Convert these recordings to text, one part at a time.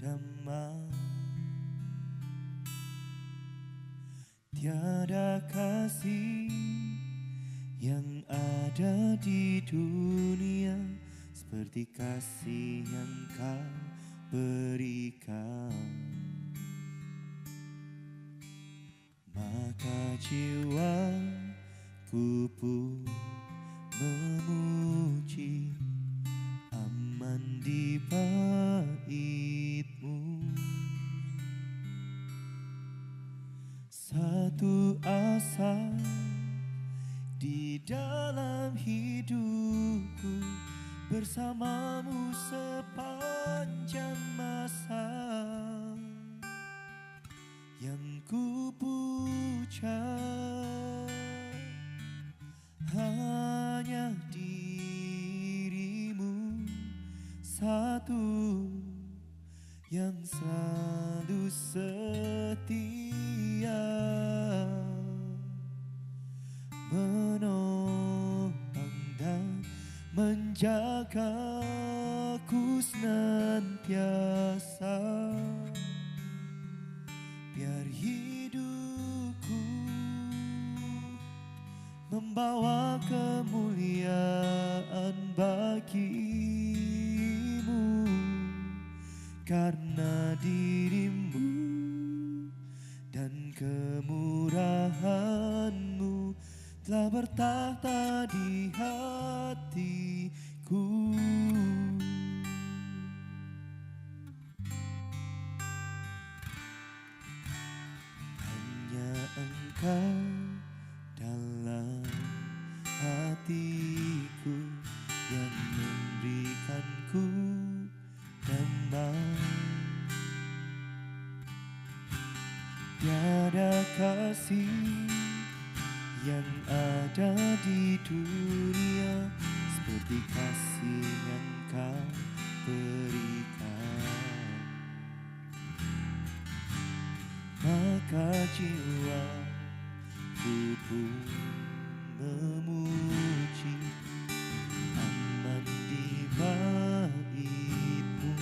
damai. Tiada kasih yang ada di dunia seperti kasih yang kau berikan. Maka jiwaku pun memuji, aman di bait-Mu. Satu asa di dalam hidupku, bersama-Mu sepanjang masa. Yang ku puja hanya diri-Mu satu, yang selalu setia, menopang dan menjagaku senantiasa. Biar hidupku membawa kemuliaan bagi-Mu, karena diri-Mu dan kemurahan-Mu telah bertahta di hatiku. Hanya Engkau dalam hatiku yang memberikanku damai. Tiada kasih yang ada di dunia seperti kasih yang Kau berikan. Maka jiwaku pun memuji, aman di bait-Mu.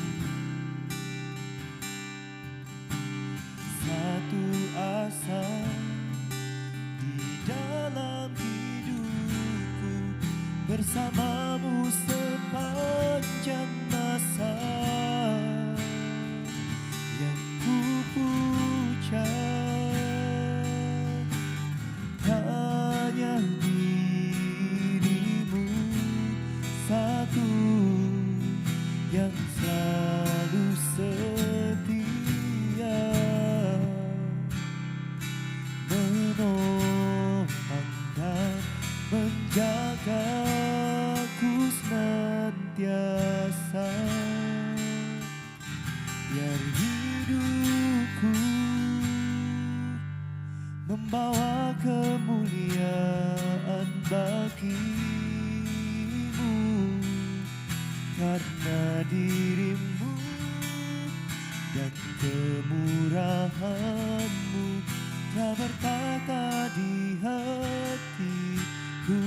Satu asa di dalam hidupku, bersama-Mu sepanjang masa. Yang ku puja hanya diri-Mu satu, yang selalu setia, menopang dan menjagaku senantiasa. Biar hidupku membawa kemuliaan bagi-Mu, karena diri-Mu dan kemurahan-Mu telah bertahta di hatiku.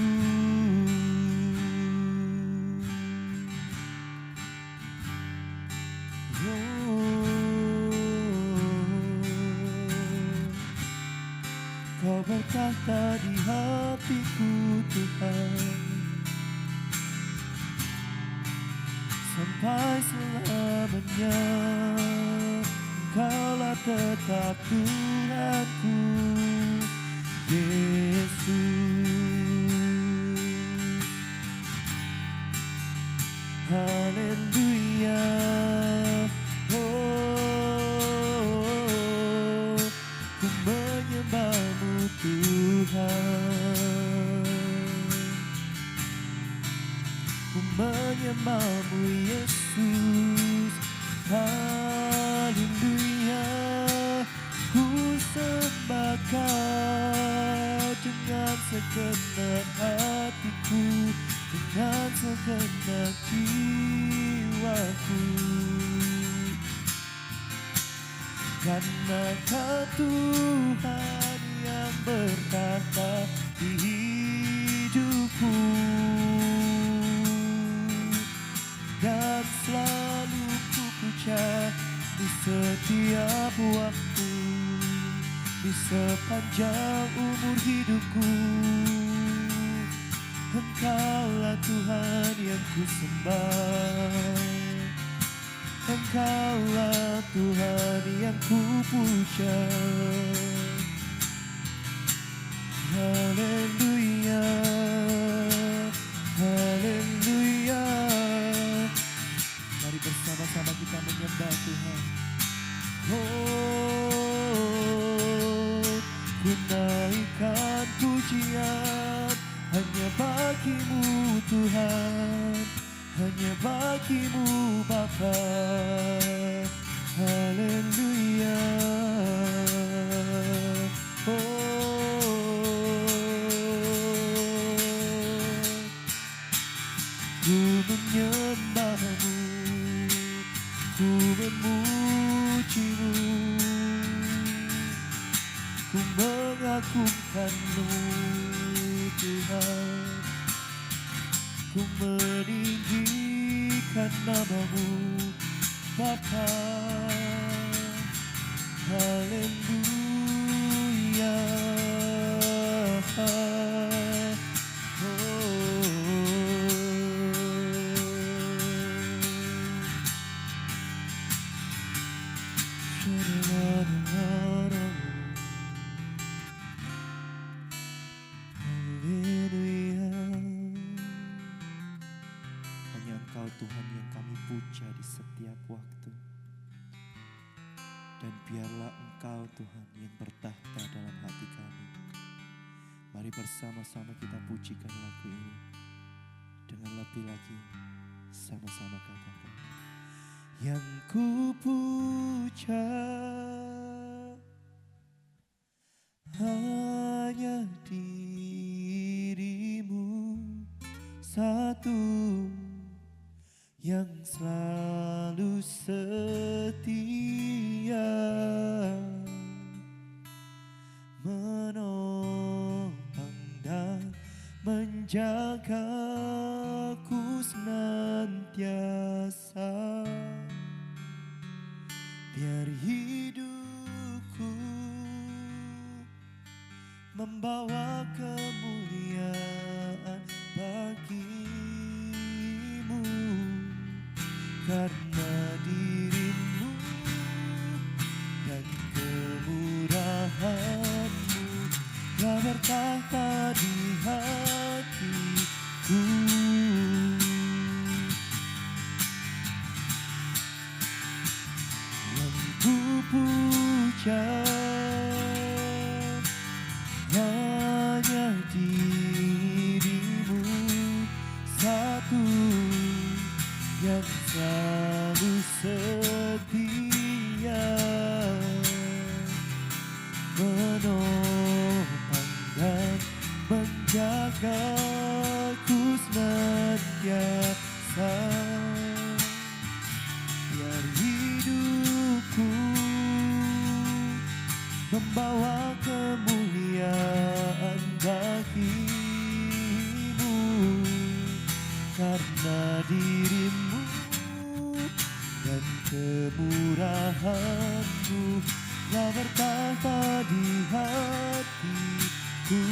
Kau bertahta di hatiku, Tuhan, sampai selamanya. Engkaulah tetap Tuhanku, Yesus. Haleluya. Oh, ku menyembah-Mu Tuhan, ku menyembah-Mu Yesus. Haleluya. Ku sembah Kau dengan segenap hatiku, dengan segenap jiwaku, karena Kau Tuhan yang bertahta di hidupku. Dan selalu ku puja di setiap waktu, di sepanjang umur hidupku. Engkaulah Tuhan yang ku sembah, Engkaulah Tuhan yang ku puja. Haleluya, haleluya. Mari bersama-sama kita menyembah Tuhan. Oh, ku naikkan pujian hanya bagimu Tuhan, hanya bagimu Bapa. Haleluya. Ku menyembahmu, ku memujimu, ku mengagungkanmu Tuhan, ku meninggikan namamu Bapa. Haleluya. Hanya Engkau Tuhan yang kami puja di setiap waktu. Dan biarlah Engkau Tuhan yang bertahta dalam hati kami. Mari bersama-sama kita pujikan lagu ini dengan lebih lagi, sama-sama katakan. Yang ku puja hanya dirimu satu, yang selalu setia menopang dan menjagaku senantiasa. Biar hidupku membawa kemuliaan bagimu, karena dirimu dan kemurahanmu telah bertahta di hatiku. Yang ku puja hanya dirimu satu, yang selalu setia menopang dan menjagaku senantiasa. Biar hidupku membawa kemuliaan bagimu, karena dirimu dan kemurahanmu telah bertahta di hatiku.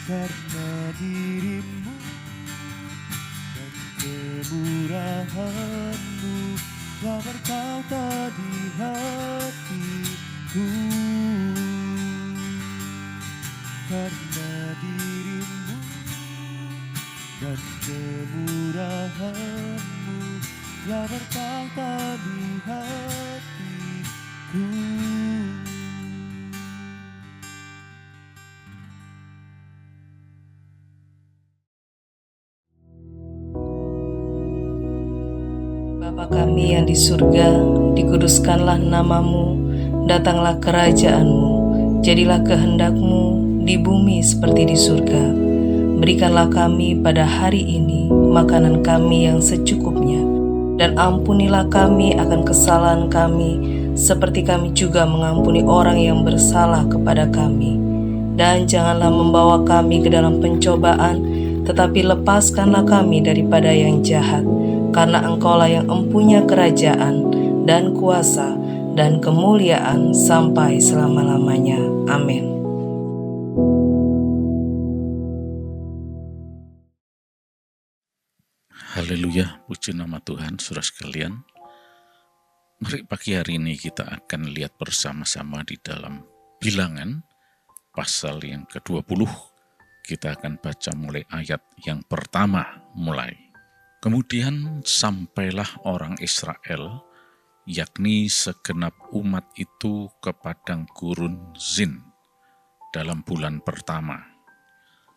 Karena dirimu dan kemurahanmu telah bertahta di hatiku. Karena dirimu dan kemurahanmu telah bertahta di hatiku. Bapa kami yang di surga, dikuduskanlah namamu, datanglah kerajaanmu, jadilah kehendak-Mu di bumi seperti di surga. Berikanlah kami pada hari ini makanan kami yang secukupnya, dan ampunilah kami akan kesalahan kami, seperti kami juga mengampuni orang yang bersalah kepada kami. Dan janganlah membawa kami ke dalam pencobaan, tetapi lepaskanlah kami daripada yang jahat. karena Engkaulah yang empunya kerajaan dan kuasa dan kemuliaan sampai selama-lamanya. Amin. Haleluya, puji nama Tuhan, saudara sekalian. Mari pagi hari ini kita akan lihat bersama-sama di dalam Bilangan, pasal yang ke-20. Kita akan baca mulai ayat yang pertama mulai. Kemudian sampailah orang Israel, yakni segenap umat itu ke padang gurun Zin dalam bulan pertama.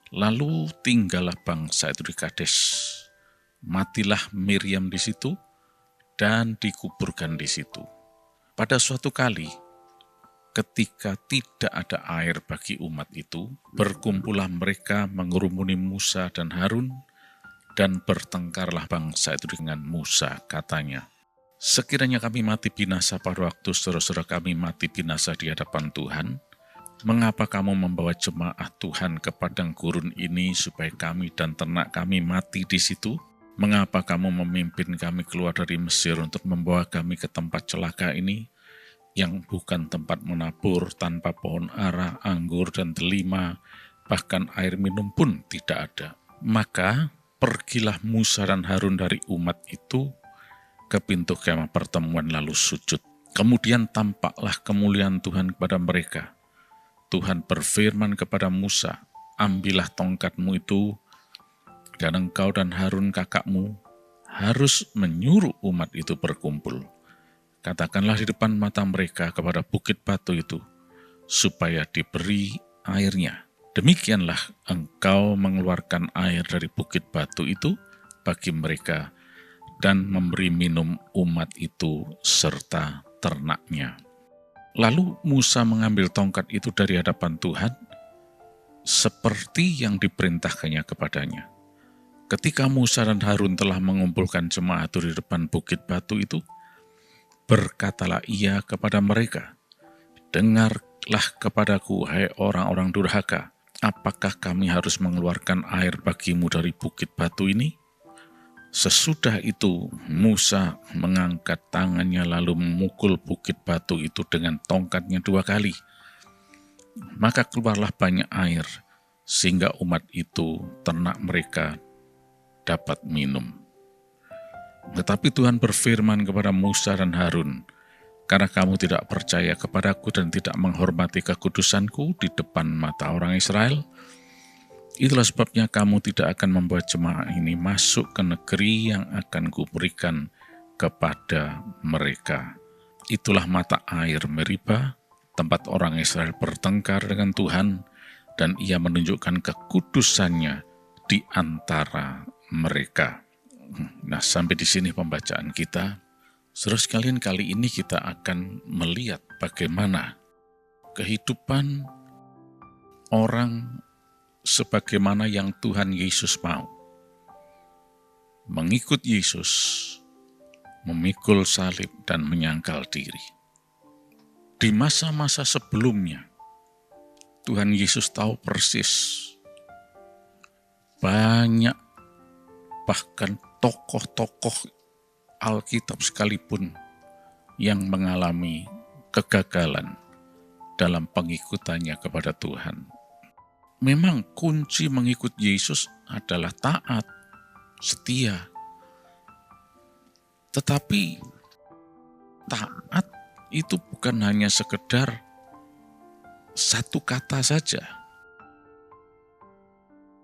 Lalu tinggallah bangsa itu di Kades. Matilah Miriam di situ dan dikuburkan di situ. Pada suatu kali, ketika tidak ada air bagi umat itu, berkumpullah mereka mengerumuni Musa dan Harun, dan bertengkarlah bangsa itu dengan Musa, katanya, sekiranya kami mati binasa pada waktu saudara-saudara kami mati binasa di hadapan Tuhan, mengapa kamu membawa jemaah Tuhan ke padang gurun ini supaya kami dan ternak kami mati di situ? Mengapa kamu memimpin kami keluar dari Mesir untuk membawa kami ke tempat celaka ini, yang bukan tempat menabur, tanpa pohon ara, anggur, dan delima, bahkan air minum pun tidak ada? Maka pergilah Musa dan Harun dari umat itu ke pintu kemah pertemuan lalu sujud. Kemudian tampaklah kemuliaan Tuhan kepada mereka. Tuhan berfirman kepada Musa, ambillah tongkatmu itu, dan engkau dan Harun kakakmu harus menyuruh umat itu berkumpul. Katakanlah di depan mata mereka kepada bukit batu itu, supaya diberi airnya. Demikianlah engkau mengeluarkan air dari bukit batu itu bagi mereka, dan memberi minum umat itu serta ternaknya. Lalu Musa mengambil tongkat itu dari hadapan Tuhan, seperti yang diperintahkannya kepadanya. Ketika Musa dan Harun telah mengumpulkan jemaah itu di depan bukit batu itu, berkatalah ia kepada mereka, dengarlah kepadaku, hai orang-orang durhaka, apakah kami harus mengeluarkan air bagimu dari bukit batu ini? Sesudah itu Musa mengangkat tangannya lalu memukul bukit batu itu dengan tongkatnya 2 kali. Maka keluarlah banyak air, sehingga umat itu, ternak mereka, dapat minum. Tetapi Tuhan berfirman kepada Musa dan Harun, karena kamu tidak percaya kepadaku dan tidak menghormati kekudusanku di depan mata orang Israel, itulah sebabnya kamu tidak akan membawa jemaah ini masuk ke negeri yang akan kuberikan kepada mereka. Itulah mata air Meriba, tempat orang Israel bertengkar dengan Tuhan, dan ia menunjukkan kekudusannya di antara mereka. Nah, sampai di sini pembacaan kita. Saudara sekalian, kali ini kita akan melihat bagaimana kehidupan orang sebagaimana yang Tuhan Yesus mau. Mengikut Yesus, memikul salib dan menyangkal diri. Di masa-masa sebelumnya, Tuhan Yesus tahu persis banyak, bahkan tokoh-tokoh Alkitab sekalipun yang mengalami kegagalan dalam pengikutannya kepada Tuhan. Memang kunci mengikut Yesus adalah taat, setia. Tetapi taat itu bukan hanya sekedar satu kata saja.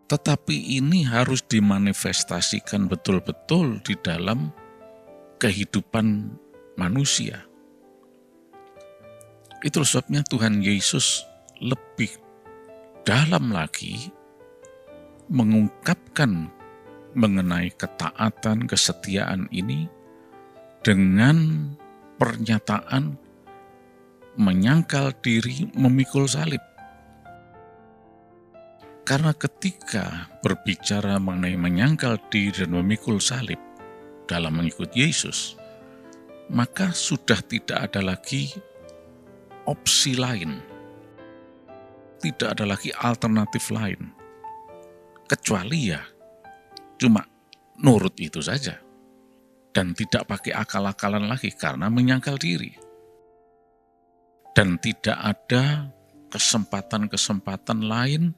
Tetapi ini harus dimanifestasikan betul-betul di dalam kehidupan manusia. Itu sebabnya Tuhan Yesus lebih dalam lagi mengungkapkan mengenai ketaatan, kesetiaan ini dengan pernyataan menyangkal diri, memikul salib. Karena ketika berbicara mengenai menyangkal diri dan memikul salib dalam mengikut Yesus, maka sudah tidak ada lagi opsi lain. Tidak ada lagi alternatif lain. Kecuali ya cuma nurut itu saja. dan tidak pakai akal-akalan lagi karena menyangkal diri. Dan tidak ada kesempatan-kesempatan lain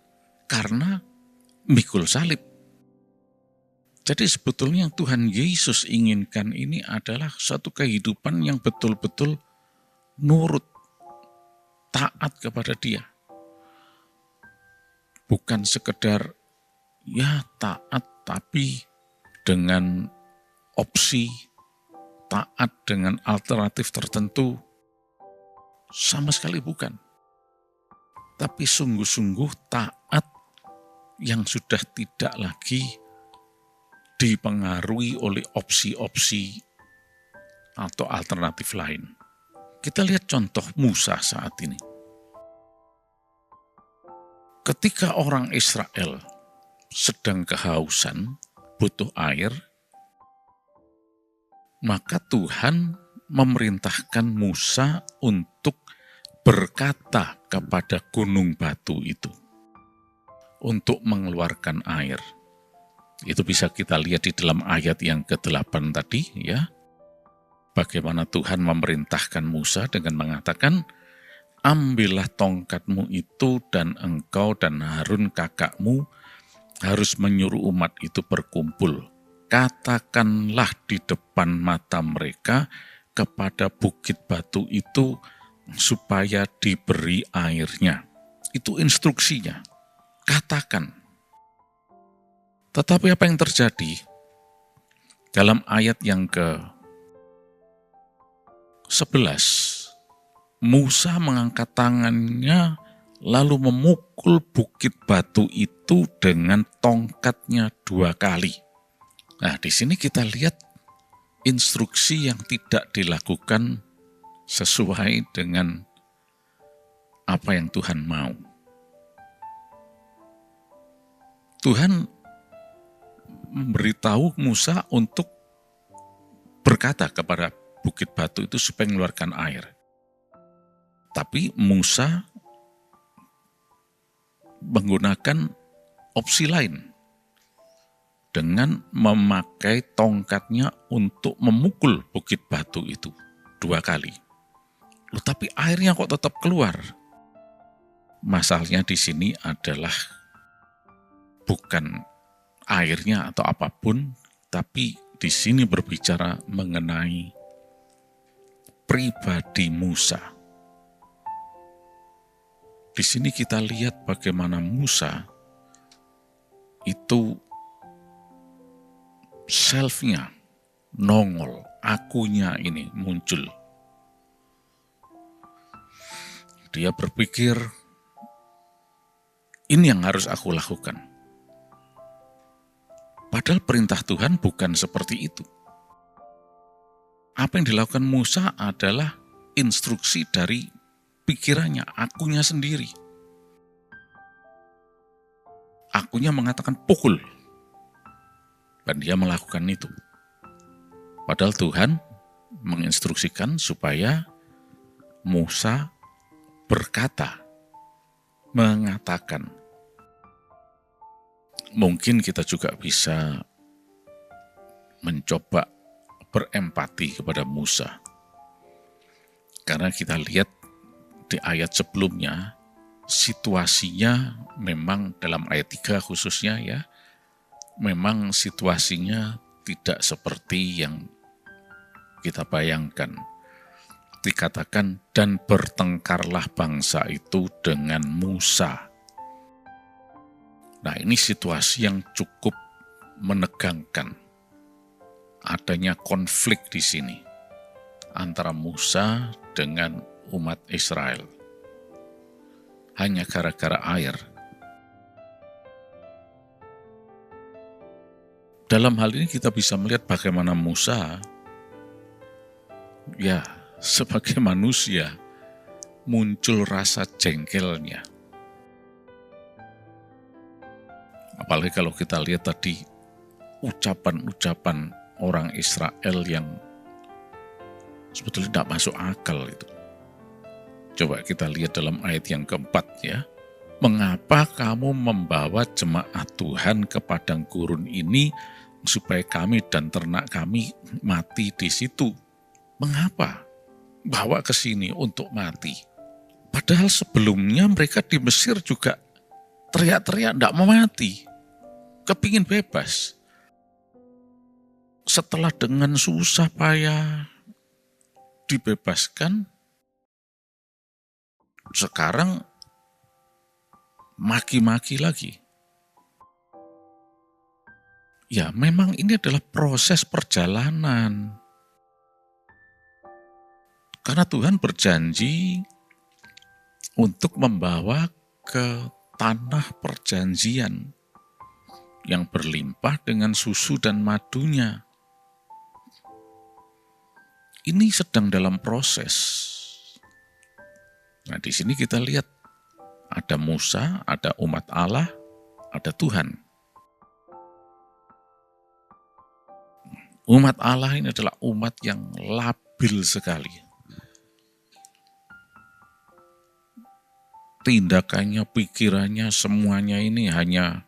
karena mikul salib. Jadi sebetulnya yang Tuhan Yesus inginkan ini adalah suatu kehidupan yang betul-betul nurut, taat kepada Dia. Bukan sekedar ya taat tapi dengan opsi, taat dengan alternatif tertentu. Sama sekali bukan. Tapi sungguh-sungguh taat yang sudah tidak lagi dipengaruhi oleh opsi-opsi atau alternatif lain. Kita lihat contoh Musa saat ini. Ketika orang Israel sedang kehausan, butuh air, maka Tuhan memerintahkan Musa untuk berkata kepada gunung batu itu untuk mengeluarkan air. Itu bisa kita lihat di dalam ayat yang ke-8 tadi, ya. Bagaimana Tuhan memerintahkan Musa dengan mengatakan, ambillah tongkatmu itu dan engkau dan Harun kakakmu harus menyuruh umat itu berkumpul. Katakanlah di depan mata mereka kepada bukit batu itu supaya diberi airnya. Itu instruksinya. Katakan. Tetapi apa yang terjadi? Dalam ayat yang ke-11, Musa mengangkat tangannya lalu memukul bukit batu itu dengan tongkatnya 2 kali. Nah, di sini kita lihat instruksi yang tidak dilakukan sesuai dengan apa yang Tuhan mau. Tuhan memberitahu Musa untuk berkata kepada bukit batu itu supaya mengeluarkan air. Tapi Musa menggunakan opsi lain dengan memakai tongkatnya untuk memukul bukit batu itu 2 kali. Loh, tapi airnya kok tetap keluar? Masalahnya di sini adalah bukan airnya atau apapun, tapi di sini berbicara mengenai pribadi Musa. Di sini kita lihat bagaimana Musa itu self-nya nongol, akunya ini muncul. Dia berpikir, ini yang harus aku lakukan. Padahal perintah Tuhan bukan seperti itu. Apa yang dilakukan Musa adalah instruksi dari pikirannya, akunya sendiri. Akunya mengatakan pukul. Dan dia melakukan itu. Padahal Tuhan menginstruksikan supaya Musa berkata, mengatakan. Mungkin kita juga bisa mencoba berempati kepada Musa. Karena kita lihat di ayat sebelumnya, situasinya memang dalam ayat 3 khususnya ya, memang situasinya tidak seperti yang kita bayangkan. Dikatakan, dan bertengkarlah bangsa itu dengan Musa. Nah, ini situasi yang cukup menegangkan. Adanya konflik di sini antara Musa dengan umat Israel. Hanya gara-gara air. Dalam hal ini kita bisa melihat bagaimana Musa, ya sebagai manusia, muncul rasa jengkelnya. Apalagi kalau kita lihat tadi ucapan-ucapan orang Israel yang sebetulnya tidak masuk akal itu. Coba kita lihat dalam ayat yang keempat ya. Mengapa kamu membawa jemaat Tuhan ke padang gurun ini supaya kami dan ternak kami mati di situ. Mengapa bawa ke sini untuk mati? Padahal sebelumnya mereka di Mesir juga teriak-teriak tidak mau mati, kepingin bebas. Setelah dengan susah payah dibebaskan, sekarang maki-maki lagi. Ya, memang ini adalah proses perjalanan. Karena Tuhan berjanji untuk membawa ke tanah perjanjian yang berlimpah dengan susu dan madunya. Ini sedang dalam proses. Nah, di sini kita lihat ada Musa, ada umat Allah, ada Tuhan. Umat Allah ini adalah umat yang labil sekali. Tindakannya, pikirannya, semuanya ini hanya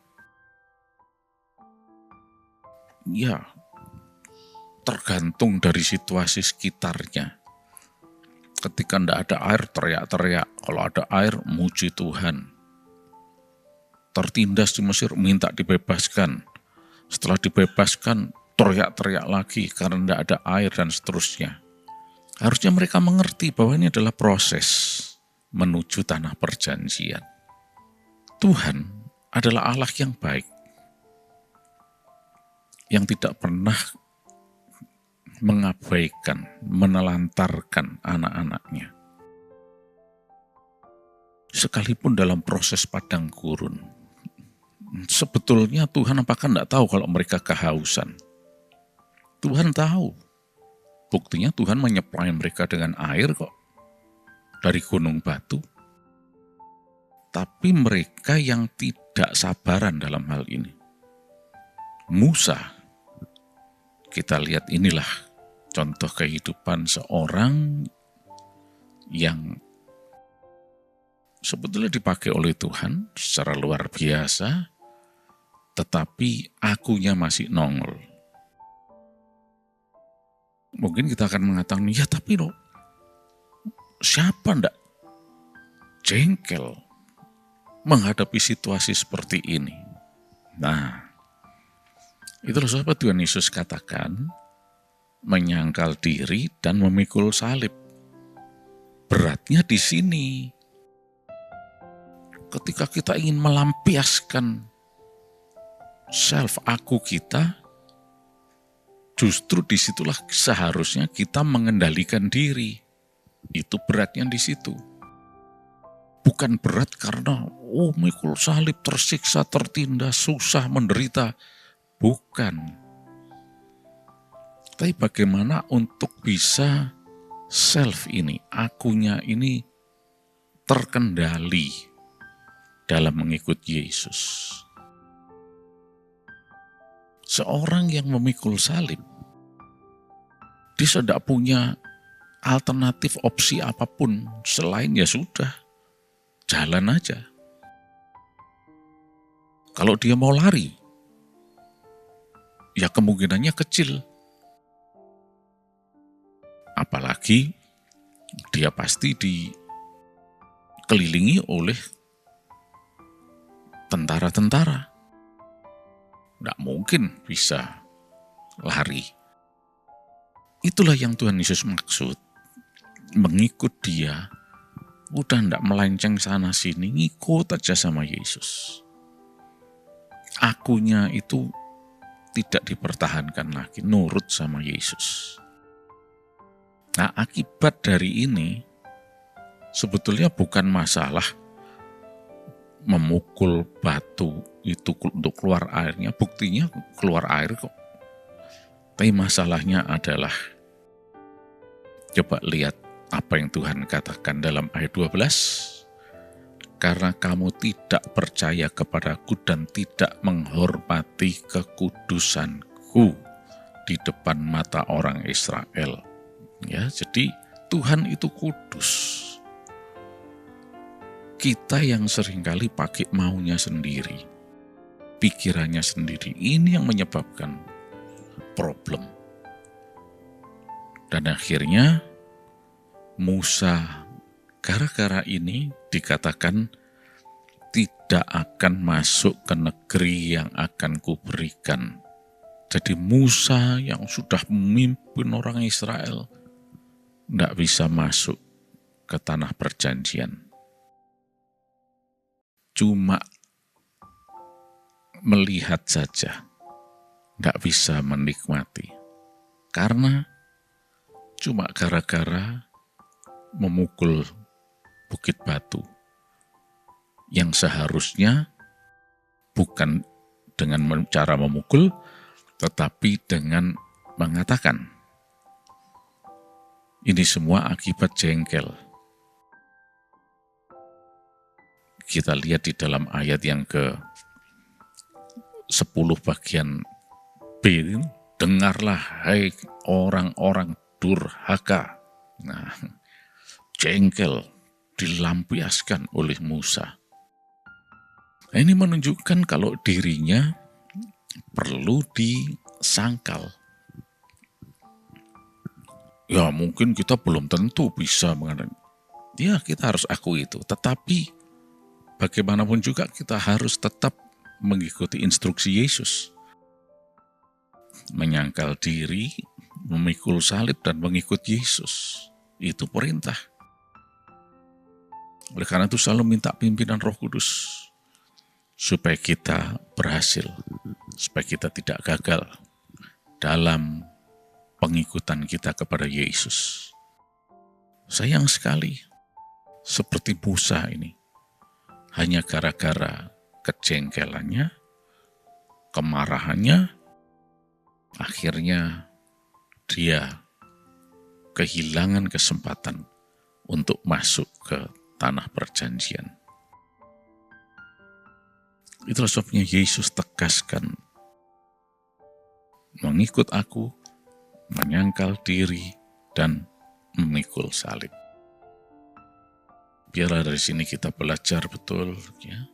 tergantung dari situasi sekitarnya. Ketika tidak ada air, teriak-teriak. Kalau ada air, muji Tuhan. Tertindas di Mesir, minta dibebaskan. Setelah dibebaskan, teriak-teriak lagi karena tidak ada air dan seterusnya. Harusnya mereka mengerti bahwa ini adalah proses menuju tanah perjanjian. Tuhan adalah Allah yang baik, yang tidak pernah mengabaikan, menelantarkan anak-anaknya. Sekalipun dalam proses padang gurun, sebetulnya Tuhan apakah tidak tahu kalau mereka kehausan? Tuhan tahu. Buktinya Tuhan menyuplai mereka dengan air kok dari gunung batu. Tapi mereka yang tidak sabaran dalam hal ini. Musa, kita lihat inilah contoh kehidupan seorang yang sebetulnya dipakai oleh Tuhan secara luar biasa, tetapi akunya masih nongol. Mungkin kita akan mengatakan, ya tapi loh, siapa ndak jengkel menghadapi situasi seperti ini? Nah, itulah sebab Tuhan Yesus katakan, menyangkal diri dan memikul salib. Beratnya di sini. Ketika kita ingin melampiaskan self aku kita, justru disitulah seharusnya kita mengendalikan diri. Itu beratnya di situ. Bukan berat karena, mikul salib, tersiksa, tertindas, susah, menderita. Bukan. Tapi bagaimana untuk bisa self ini, akunya ini terkendali dalam mengikut Yesus. Seorang yang memikul salib, dia tidak punya alternatif opsi apapun selain ya sudah, jalan aja. Kalau dia mau lari, ya kemungkinannya kecil. Apalagi dia pasti dikelilingi oleh tentara-tentara. Nggak mungkin bisa lari. Itulah yang Tuhan Yesus maksud. Mengikut dia, udah nggak melenceng sana sini, ngikut aja sama Yesus. Akunya itu tidak dipertahankan lagi, nurut sama Yesus. Nah, akibat dari ini sebetulnya bukan masalah memukul batu itu untuk keluar airnya, buktinya keluar air kok. Tapi masalahnya adalah, coba lihat apa yang Tuhan katakan dalam ayat 12. Karena kamu tidak percaya kepadaku dan tidak menghormati kekudusanku di depan mata orang Israel. Ya, jadi Tuhan itu kudus. Kita yang seringkali pakai maunya sendiri, pikirannya sendiri, ini yang menyebabkan problem. Dan akhirnya Musa gara-gara ini dikatakan tidak akan masuk ke negeri yang akan kuberikan. Jadi Musa yang sudah memimpin orang Israel tidak bisa masuk ke tanah perjanjian. Cuma melihat saja, tidak bisa menikmati. Karena cuma gara-gara memukul bukit batu yang seharusnya bukan dengan cara memukul, tetapi dengan mengatakan. Ini semua akibat jengkel. Kita lihat di dalam ayat yang ke-10 bagian B, dengarlah hai orang-orang durhaka. Nah, jengkel dilampiaskan oleh Musa. Nah, ini menunjukkan kalau dirinya perlu disangkal. Ya mungkin kita belum tentu bisa mengenai. Ya kita harus akui itu. Tetapi bagaimanapun juga kita harus tetap mengikuti instruksi Yesus. Menyangkal diri, memikul salib dan mengikut Yesus. Itu perintah. Oleh karena itu selalu minta pimpinan Roh Kudus. Supaya kita berhasil. Supaya kita tidak gagal dalam pengikutan kita kepada Yesus. Sayang sekali, seperti Musa ini. Hanya gara-gara kejengkelannya, kemarahannya, akhirnya dia kehilangan kesempatan untuk masuk ke tanah perjanjian. Itulah sebabnya Yesus tegaskan, mengikut aku, menyangkal diri, dan memikul salib. Biarlah dari sini kita belajar betul ya,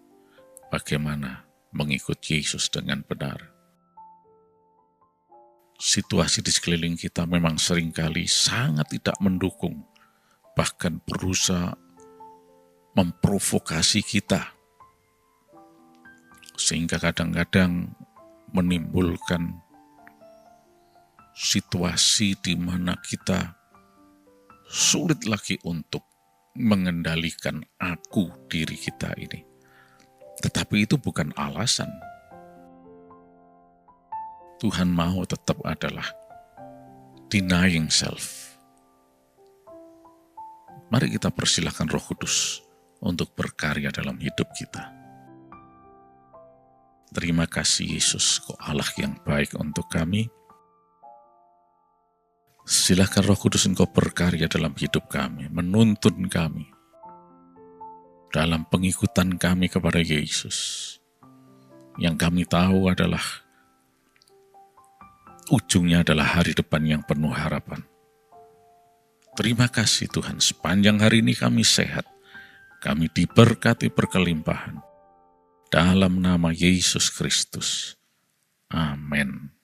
bagaimana mengikut Yesus dengan benar. Situasi di sekeliling kita memang seringkali sangat tidak mendukung, bahkan berusaha memprovokasi kita, sehingga kadang-kadang menimbulkan situasi di mana kita sulit lagi untuk mengendalikan aku diri kita ini. Tetapi itu bukan alasan. Tuhan mau tetap adalah denying self. Mari kita persilahkan Roh Kudus untuk berkarya dalam hidup kita. Terima kasih Yesus, Kau Allah yang baik untuk kami. Silakan Roh Kudus Engkau berkarya dalam hidup kami, menuntun kami dalam pengikutan kami kepada Yesus. Yang kami tahu adalah ujungnya adalah hari depan yang penuh harapan. Terima kasih Tuhan, sepanjang hari ini kami sehat, kami diberkati berkelimpahan. Dalam nama Yesus Kristus. Amin.